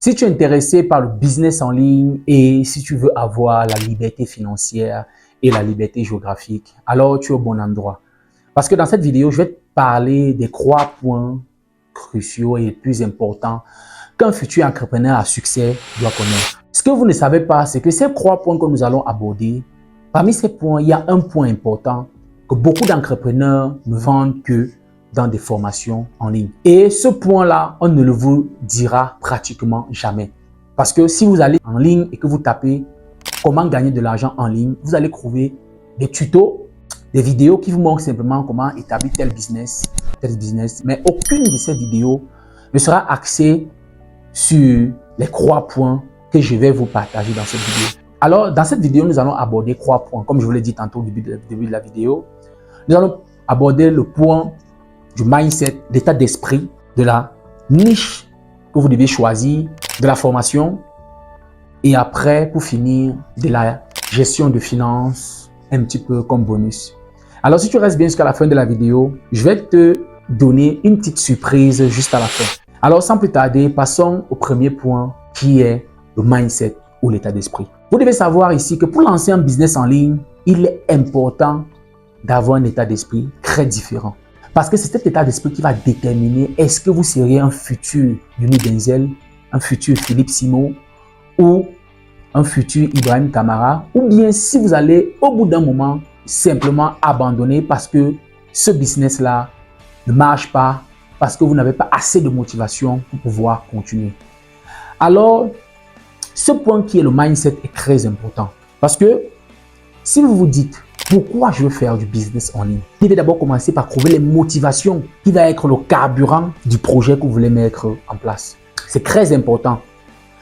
Si tu es intéressé par le business en ligne et si tu veux avoir la liberté financière et la liberté géographique, alors tu es au bon endroit. Parce que dans cette vidéo, je vais te parler des 3 points cruciaux et les plus importants qu'un futur entrepreneur à succès doit connaître. Ce que vous ne savez pas, c'est que ces 3 points que nous allons aborder, parmi ces points, il y a un point important que beaucoup d'entrepreneurs ne vendent que dans des formations en ligne. Et ce point-là, on ne le vous dira pratiquement jamais. Parce que si vous allez en ligne et que vous tapez comment gagner de l'argent en ligne, vous allez trouver des tutos, des vidéos qui vous montrent simplement comment établir tel business. Mais aucune de ces vidéos ne sera axée sur les 3 points que je vais vous partager dans cette vidéo. Alors, dans cette vidéo, nous allons aborder 3 points. Comme je vous l'ai dit tantôt au début de la vidéo, nous allons aborder le point du mindset, l'état d'esprit, de la niche que vous devez choisir, de la formation et après, pour finir, de la gestion de finances, un petit peu comme bonus. Alors, si tu restes bien jusqu'à la fin de la vidéo, je vais te donner une petite surprise juste à la fin. Alors, sans plus tarder, passons au premier point qui est le mindset ou l'état d'esprit. Vous devez savoir ici que pour lancer un business en ligne, il est important d'avoir un état d'esprit très différent. Parce que c'est cet état d'esprit qui va déterminer est-ce que vous seriez un futur Yoni Denzel, un futur Philippe Simo ou un futur Ibrahim Kamara, ou bien si vous allez au bout d'un moment simplement abandonner parce que ce business-là ne marche pas, parce que vous n'avez pas assez de motivation pour pouvoir continuer. Alors, ce point qui est le mindset est très important. Parce que si vous vous dites pourquoi je veux faire du business en ligne, vous devez d'abord commencer par trouver les motivations qui va être le carburant du projet que vous voulez mettre en place. C'est très important.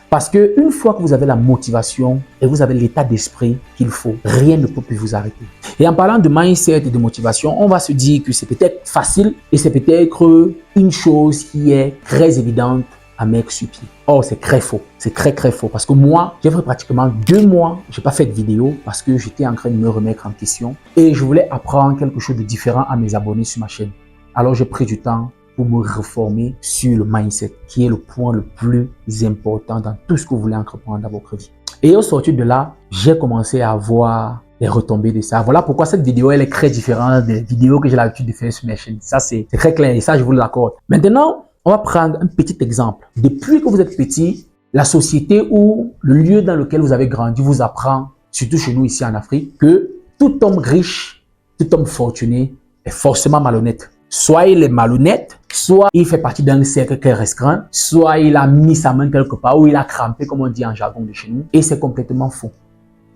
Parce qu'une fois que vous avez la motivation et vous avez l'état d'esprit qu'il faut, rien ne peut plus vous arrêter. Et en parlant de mindset et de motivation, on va se dire que c'est peut-être facile et c'est peut-être une chose qui est très évidente à mettre sur pied. Or, c'est très faux. C'est très faux. Parce que moi, j'ai fait pratiquement 2 mois, je n'ai pas fait de vidéo parce que j'étais en train de me remettre en question et je voulais apprendre quelque chose de différent à mes abonnés sur ma chaîne. Alors, j'ai pris du temps pour me reformer sur le mindset, qui est le point le plus important dans tout ce que vous voulez entreprendre dans votre vie. Et au sortir de là, j'ai commencé à voir les retombées de ça. Voilà pourquoi cette vidéo, elle est très différente des vidéos que j'ai l'habitude de faire sur mes chaînes. Ça, c'est très clair et ça, je vous l'accorde. Maintenant, on va prendre un petit exemple. Depuis que vous êtes petit, la société ou le lieu dans lequel vous avez grandi vous apprend, surtout chez nous ici en Afrique, que tout homme riche, tout homme fortuné est forcément malhonnête. Soit il est malhonnête, soit il fait partie d'un cercle qui est restreint, soit il a mis sa main quelque part ou il a crampé, comme on dit en jargon de chez nous. Et c'est complètement faux.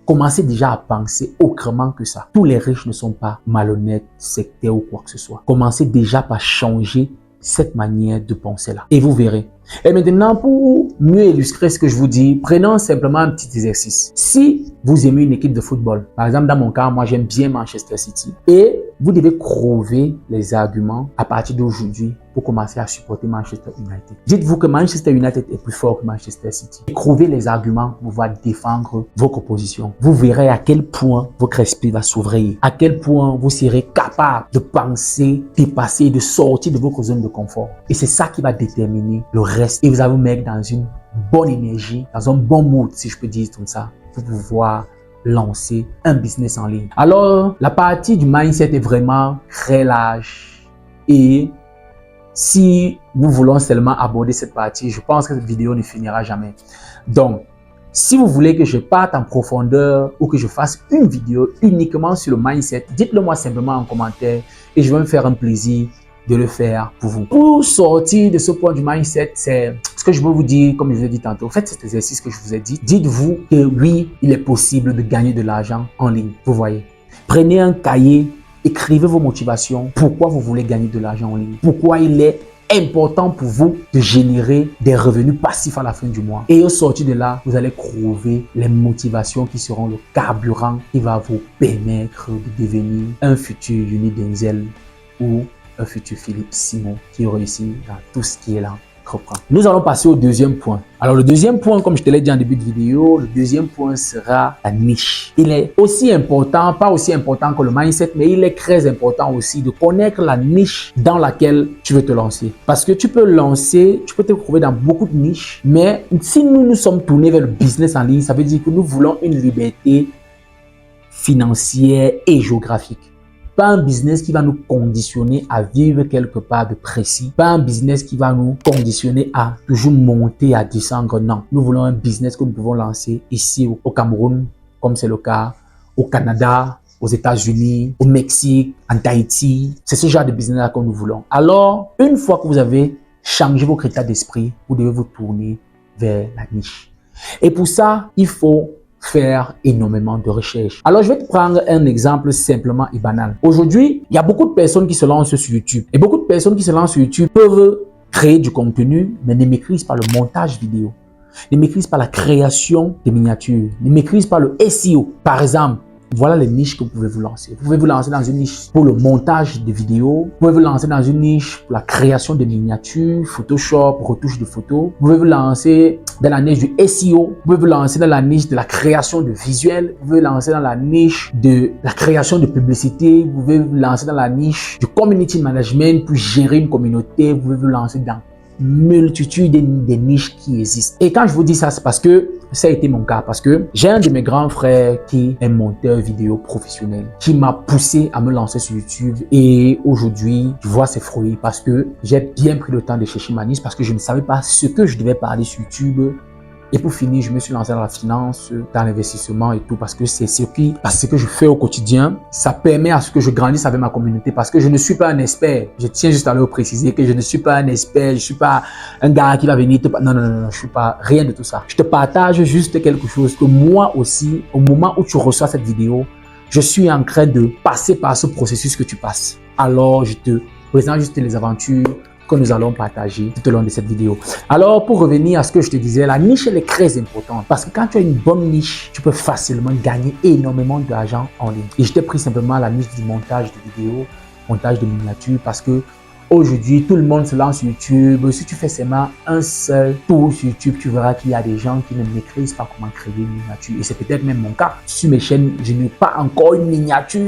Commencez déjà à penser autrement que ça. Tous les riches ne sont pas malhonnêtes, sectaires ou quoi que ce soit. Commencez déjà par changer cette manière de penser là. Et vous verrez. Et maintenant, pour mieux illustrer ce que je vous dis, prenons simplement un petit exercice. Si vous aimez une équipe de football, par exemple dans mon cas, moi j'aime bien Manchester City, et vous devez trouver les arguments à partir d'aujourd'hui pour commencer à supporter Manchester United. Dites-vous que Manchester United est plus fort que Manchester City. Trouvez les arguments pour pouvoir défendre votre position. Vous verrez à quel point votre esprit va s'ouvrir, à quel point vous serez capable de penser, dépasser, de sortir de votre zone de confort. Et c'est ça qui va déterminer le reste. Et vous allez vous mettre dans une bonne énergie, dans un bon mood, si je peux dire comme ça, pour pouvoir lancer un business en ligne. Alors, la partie du mindset est vraiment très large et si nous voulons seulement aborder cette partie, je pense que cette vidéo ne finira jamais. Donc, si vous voulez que je parte en profondeur ou que je fasse une vidéo uniquement sur le mindset, dites-le moi simplement en commentaire et je vais me faire un plaisir de le faire pour vous. Pour sortir de ce point du mindset, c'est ce que je veux vous dire, comme je vous ai dit tantôt. Faites cet exercice que je vous ai dit. Dites-vous que oui, il est possible de gagner de l'argent en ligne. Vous voyez. Prenez un cahier, écrivez vos motivations. Pourquoi vous voulez gagner de l'argent en ligne? Pourquoi il est important pour vous de générer des revenus passifs à la fin du mois. Et au sortir de là, vous allez trouver les motivations qui seront le carburant qui va vous permettre de devenir un futur Yoni Denzel ou un futur Philippe Simon qui réussit dans tout ce qui est l'entrepreneuriat. entreprends. Nous allons passer au deuxième point. Alors, le deuxième point, comme je te l'ai dit en début de vidéo, le deuxième point sera la niche. Il est aussi important, pas aussi important que le mindset, mais il est très important aussi de connaître la niche dans laquelle tu veux te lancer. Parce que tu peux te trouver dans beaucoup de niches, mais si nous sommes tournés vers le business en ligne, ça veut dire que nous voulons une liberté financière et géographique. Pas un business qui va nous conditionner à vivre quelque part de précis. Pas un business qui va nous conditionner à toujours monter, à descendre. Non, nous voulons un business que nous pouvons lancer ici au Cameroun, comme c'est le cas au Canada, aux États-Unis, au Mexique, en Tahiti. C'est ce genre de business-là que nous voulons. Alors, une fois que vous avez changé vos critères d'esprit, vous devez vous tourner vers la niche. Et pour ça, il faut faire énormément de recherches. Alors, je vais te prendre un exemple simplement et banal. Aujourd'hui, il y a beaucoup de personnes qui se lancent sur YouTube. Et beaucoup de personnes qui se lancent sur YouTube peuvent créer du contenu, mais ne maîtrisent pas le montage vidéo, ne maîtrisent pas la création des miniatures, ne maîtrisent pas le SEO. Par exemple, voilà les niches que vous pouvez vous lancer. Vous pouvez vous lancer dans une niche pour le montage de vidéos. Vous pouvez vous lancer dans une niche pour la création de miniatures, Photoshop, retouche de photos. Vous pouvez vous lancer dans la niche du SEO. Vous pouvez vous lancer dans la niche de la création de visuels. Vous pouvez vous lancer dans la niche de la création de publicité. Vous pouvez vous lancer dans la niche du community management pour gérer une communauté. Vous pouvez vous lancer dans multitude des niches qui existent. Et quand je vous dis ça, c'est parce que ça a été mon cas. Parce que j'ai un de mes grands frères qui est monteur vidéo professionnel, qui m'a poussé à me lancer sur YouTube. Et aujourd'hui, je vois ses fruits parce que j'ai bien pris le temps de chercher ma niche, parce que je ne savais pas ce que je devais parler sur YouTube. Et pour finir, je me suis lancé dans la finance, dans l'investissement et tout, parce que c'est ce que je fais au quotidien. Ça permet à ce que je grandisse avec ma communauté, parce que je ne suis pas un expert. Je tiens juste à le préciser que je ne suis pas un expert, je suis pas un gars qui va venir te... Non, je suis pas rien de tout ça. Je te partage juste quelque chose que moi aussi, au moment où tu reçois cette vidéo, je suis en train de passer par ce processus que tu passes. Alors, je te présente juste les aventures que nous allons partager tout au long de cette vidéo. Alors, pour revenir à ce que je te disais, la niche, elle est très importante parce que quand tu as une bonne niche, tu peux facilement gagner énormément d'argent en ligne. Et je t'ai pris simplement la niche du montage de vidéos, montage de miniatures, parce que aujourd'hui, tout le monde se lance sur YouTube. Si tu fais seulement un seul tour sur YouTube, tu verras qu'il y a des gens qui ne maîtrisent pas comment créer une miniature. Et c'est peut-être même mon cas. Sur mes chaînes, je n'ai pas encore une miniature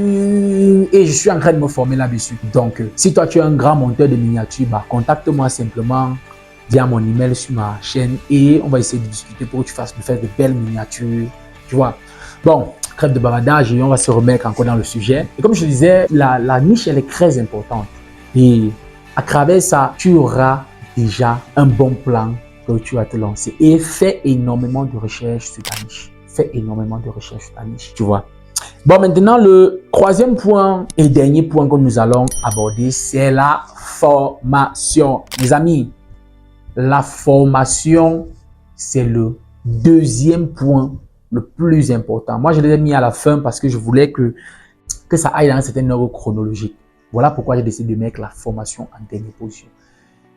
et je suis en train de me former là-dessus. Donc, si toi, tu es un grand monteur de miniatures, contacte-moi simplement via mon email sur ma chaîne et on va essayer de discuter pour que tu fasses de belles miniatures. Tu vois. Bon, trêve de bavardage et on va se remettre encore dans le sujet. Et comme je disais, la niche, elle est très importante. Et à travers ça, tu auras déjà un bon plan que tu vas te lancer. Et fais énormément de recherches sur ta niche. Fais énormément de recherches sur ta niche, tu vois. Bon, maintenant, le troisième point et dernier point que nous allons aborder, c'est la formation. Mes amis, la formation, c'est le deuxième point le plus important. Moi, je l'ai mis à la fin parce que je voulais que ça aille dans un certain ordre chronologique. Voilà pourquoi j'ai décidé de mettre la formation en dernière position.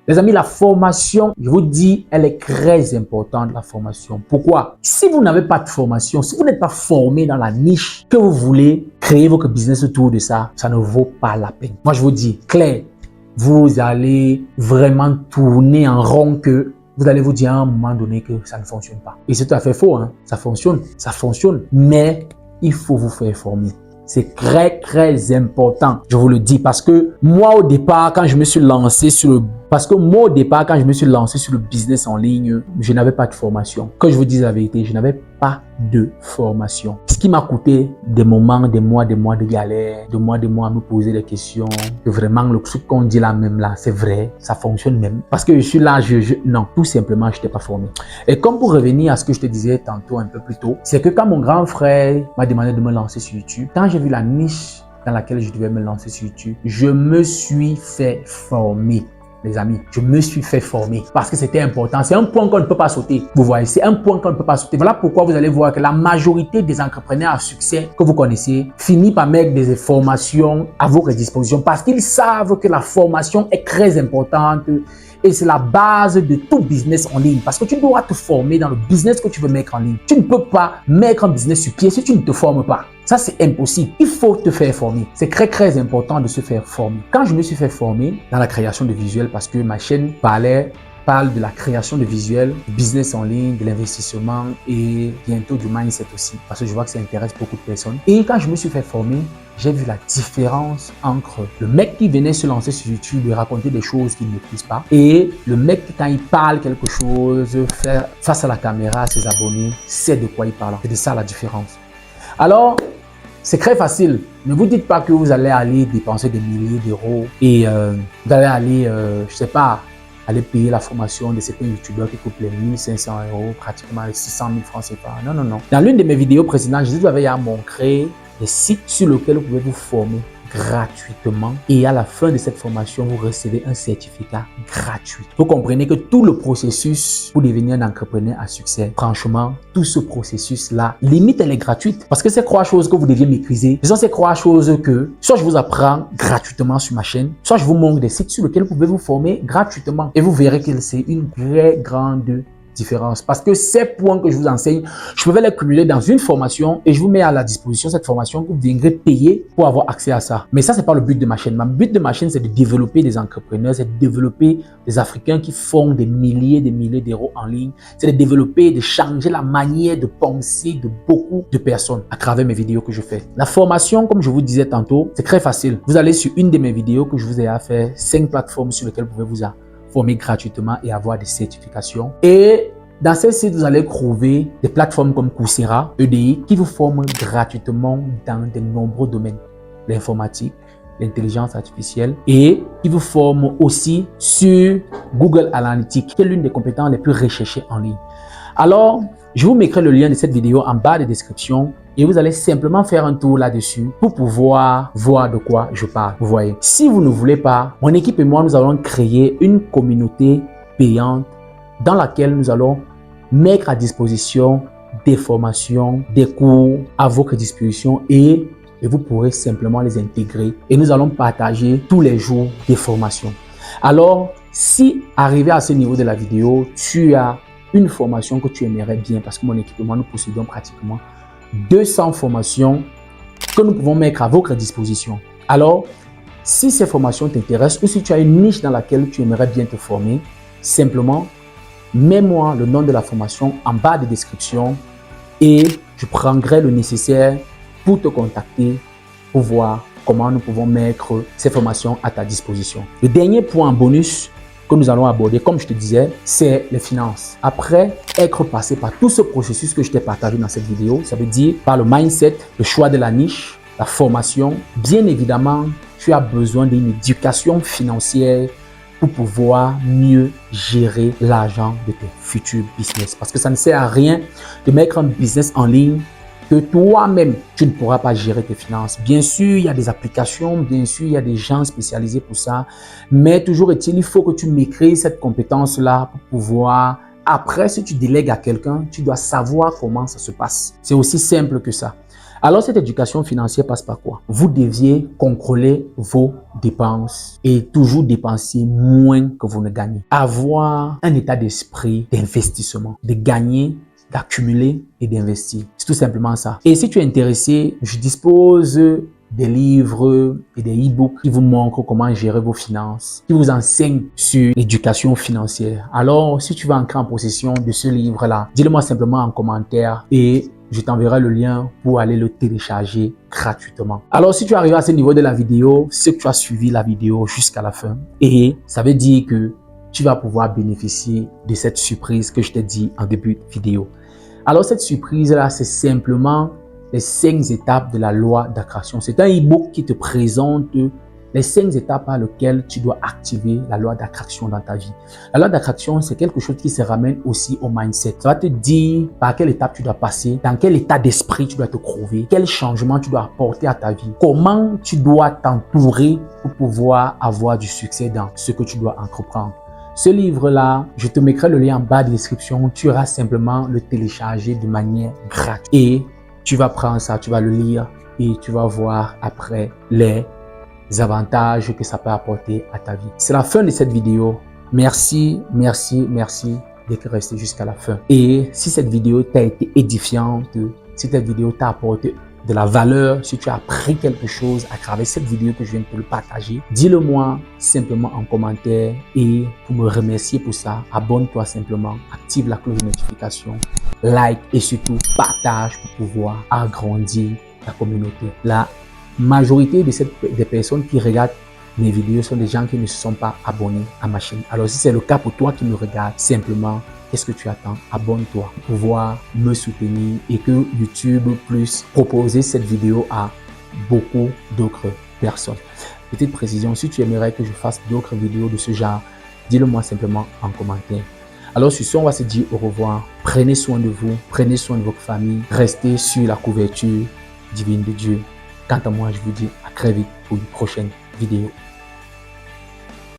Les amis, la formation, je vous dis, elle est très importante, la formation. Pourquoi? Si vous n'avez pas de formation, si vous n'êtes pas formé dans la niche que vous voulez créer votre business autour de ça, ça ne vaut pas la peine. Moi, je vous dis, clair, vous allez vraiment tourner en rond que vous allez vous dire à un moment donné que ça ne fonctionne pas. Et c'est tout à fait faux, hein? Ça fonctionne, mais il faut vous faire former. C'est très, très important, je vous le dis, parce que moi, au départ, quand je me suis lancé sur le business en ligne, je n'avais pas de formation. Que je vous dise la vérité, je n'avais pas de formation. Ce qui m'a coûté des moments, des mois de galère, des mois à me poser des questions. Que vraiment, le truc qu'on dit là même là, c'est vrai, ça fonctionne même. Parce que je suis là, non, tout simplement, je n'étais pas formé. Et comme pour revenir à ce que je te disais tantôt un peu plus tôt, c'est que quand mon grand frère m'a demandé de me lancer sur YouTube, quand j'ai vu la niche dans laquelle je devais me lancer sur YouTube, je me suis fait former. Les amis, je me suis fait former parce que c'était important. C'est un point qu'on ne peut pas sauter. Vous voyez, c'est un point qu'on ne peut pas sauter. Voilà pourquoi vous allez voir que la majorité des entrepreneurs à succès que vous connaissez finissent par mettre des formations à votre disposition parce qu'ils savent que la formation est très importante et c'est la base de tout business en ligne parce que tu dois te former dans le business que tu veux mettre en ligne. Tu ne peux pas mettre un business sur pied si tu ne te formes pas. Ça, c'est impossible. Il faut te faire former. C'est très, très important de se faire former. Quand je me suis fait former dans la création de visuels parce que ma chaîne parlait parle de la création de visuels, du business en ligne, de l'investissement et bientôt du mindset aussi, parce que je vois que ça intéresse beaucoup de personnes. Et quand je me suis fait former, j'ai vu la différence entre le mec qui venait se lancer sur YouTube et raconter des choses qu'il ne maîtrise pas et le mec qui, quand il parle quelque chose, fait face à la caméra, à ses abonnés, sait de quoi il parle. C'est de ça la différence. Alors, c'est très facile. Ne vous dites pas que vous allez aller dépenser des milliers d'euros et vous allez aller, je sais pas, aller payer la formation de certains youtubeurs qui coûtent les 1500 euros, pratiquement les 600 000 francs CFA. Non, non, non. Dans l'une de mes vidéos précédentes, je vous avais montré des sites sur lesquels vous pouvez vous former gratuitement et à la fin de cette formation, vous recevez un certificat gratuit. Vous comprenez que tout le processus pour devenir un entrepreneur à succès, franchement, tout ce processus-là, limite elle est gratuite parce que ces trois choses que vous deviez maîtriser, ce sont ces trois choses que soit je vous apprends gratuitement sur ma chaîne, soit je vous montre des sites sur lesquels vous pouvez vous former gratuitement et vous verrez que c'est une très grande différence. Parce que ces points que je vous enseigne, je pouvais les cumuler dans une formation et je vous mets à la disposition cette formation que vous viendrez payer pour avoir accès à ça. Mais ça, c'est pas le but de ma chaîne. Le but de ma chaîne, c'est de développer des entrepreneurs, c'est de développer des Africains qui font des milliers d'euros en ligne. C'est de développer, de changer la manière de penser de beaucoup de personnes à travers mes vidéos que je fais. La formation, comme je vous disais tantôt, c'est très facile. Vous allez sur une de mes vidéos que je vous ai fait, 5 plateformes sur lesquelles vous pouvez vous former gratuitement et avoir des certifications. Et dans ces sites, vous allez trouver des plateformes comme Coursera, EDI, qui vous forment gratuitement dans de nombreux domaines. L'informatique, l'intelligence artificielle et qui vous forment aussi sur Google Analytics, qui est l'une des compétences les plus recherchées en ligne. Alors, je vous mettrai le lien de cette vidéo en bas de description et vous allez simplement faire un tour là-dessus pour pouvoir voir de quoi je parle. Vous voyez, si vous ne voulez pas, mon équipe et moi, nous allons créer une communauté payante dans laquelle nous allons mettre à disposition des formations, des cours à votre disposition et vous pourrez simplement les intégrer et nous allons partager tous les jours des formations. Alors, si arrivé à ce niveau de la vidéo, tu as une formation que tu aimerais bien, parce que mon équipe et moi, nous possédons pratiquement 200 formations que nous pouvons mettre à votre disposition. Alors, si ces formations t'intéressent ou si tu as une niche dans laquelle tu aimerais bien te former, simplement, mets-moi le nom de la formation en bas de description et je prendrai le nécessaire pour te contacter pour voir comment nous pouvons mettre ces formations à ta disposition. Le dernier point en bonus que nous allons aborder, comme je te disais, c'est les finances. Après être passé par tout ce processus que je t'ai partagé dans cette vidéo, ça veut dire par le mindset, le choix de la niche, la formation, bien évidemment, tu as besoin d'une éducation financière pour pouvoir mieux gérer l'argent de tes futurs business. Parce que ça ne sert à rien de mettre un business en ligne que toi-même, tu ne pourras pas gérer tes finances. Bien sûr, il y a des applications, bien sûr, il y a des gens spécialisés pour ça. Mais toujours est-il, il faut que tu maîtrises cette compétence-là pour pouvoir, après, si tu délègues à quelqu'un, tu dois savoir comment ça se passe. C'est aussi simple que ça. Alors, cette éducation financière passe par quoi? Vous deviez contrôler vos dépenses et toujours dépenser moins que vous ne gagnez. Avoir un état d'esprit d'investissement, de gagner, d'accumuler et d'investir. C'est tout simplement ça. Et si tu es intéressé, je dispose des livres et des e-books qui vous montrent comment gérer vos finances, qui vous enseignent sur l'éducation financière. Alors, si tu veux entrer en possession de ce livre-là, dis-le-moi simplement en commentaire et je t'enverrai le lien pour aller le télécharger gratuitement. Alors, si tu es arrivé à ce niveau de la vidéo, c'est que tu as suivi la vidéo jusqu'à la fin. Et ça veut dire que tu vas pouvoir bénéficier de cette surprise que je t'ai dit en début de vidéo. Alors, cette surprise-là, c'est simplement les 5 étapes de la loi d'attraction. C'est un e-book qui te présente les 5 étapes par lesquelles tu dois activer la loi d'attraction dans ta vie. La loi d'attraction, c'est quelque chose qui se ramène aussi au mindset. Ça va te dire par quelle étape tu dois passer, dans quel état d'esprit tu dois te trouver, quel changement tu dois apporter à ta vie, comment tu dois t'entourer pour pouvoir avoir du succès dans ce que tu dois entreprendre. Ce livre-là, je te mettrai le lien en bas de description. Tu auras simplement le télécharger de manière gratuite. Et tu vas prendre ça, tu vas le lire et tu vas voir après les avantages que ça peut apporter à ta vie. C'est la fin de cette vidéo. Merci, merci, merci d'être resté jusqu'à la fin. Et si cette vidéo t'a été édifiante, si cette vidéo t'a apporté de la valeur, si tu as appris quelque chose à travers cette vidéo que je viens de te le partager, dis-le moi simplement en commentaire et pour me remercier pour ça, abonne-toi simplement, active la cloche de notification, like et surtout partage pour pouvoir agrandir la communauté. La majorité des personnes qui regardent mes vidéos sont des gens qui ne se sont pas abonnés à ma chaîne. Alors si c'est le cas pour toi qui me regardes, simplement, qu'est-ce que tu attends? Abonne-toi pour pouvoir me soutenir et que YouTube puisse proposer cette vidéo à beaucoup d'autres personnes. Petite précision, si tu aimerais que je fasse d'autres vidéos de ce genre, dis-le moi simplement en commentaire. Alors sur ce, on va se dire au revoir. Prenez soin de vous, prenez soin de votre famille, restez sur la couverture divine de Dieu. Quant à moi, je vous dis à très vite pour une prochaine vidéo.